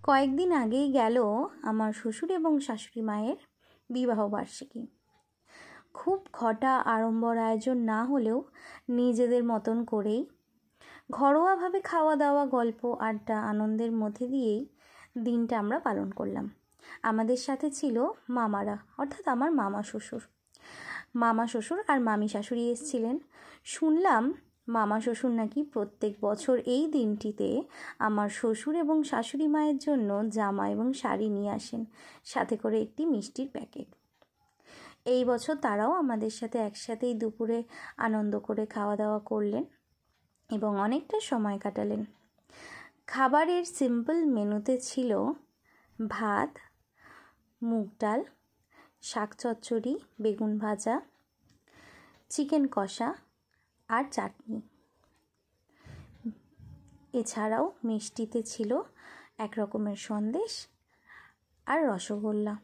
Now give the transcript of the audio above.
কয়েকদিন আগেই গেল আমার শ্বশুর এবং শাশুড়ি মায়ের বিবাহবার্ষিকী। খুব ঘটা আড়ম্বর আয়োজন না হলেও নিজেদের মতন করেই ঘরোয়াভাবে খাওয়া দাওয়া, গল্প, আড্ডা, আনন্দের মধ্যে দিয়েই দিনটা আমরা পালন করলাম। আমাদের সাথে ছিল মামারা, অর্থাৎ আমার মামা শ্বশুর আর মামি শাশুড়ি এসেছিলেন। শুনলাম মামা শ্বশুর নাকি প্রত্যেক বছর এই দিনটিতে আমার শ্বশুর এবং শাশুড়ি মায়ের জন্য জামা এবং শাড়ি নিয়ে আসেন, সাথে করে একটি মিষ্টির প্যাকেট। এই বছর তারাও আমাদের সাথে একসাথেই দুপুরে আনন্দ করে খাওয়া দাওয়া করলেন এবং অনেকটা সময় কাটালেন। খাবারের সিম্পল মেনুতে ছিল ভাত, মুগ ডাল, শাক চচ্চড়ি, বেগুন ভাজা, চিকেন কষা আর চাটনি। এছাড়াও মিষ্টিতে ছিল এক রকমের সন্দেশ আর রসগোল্লা।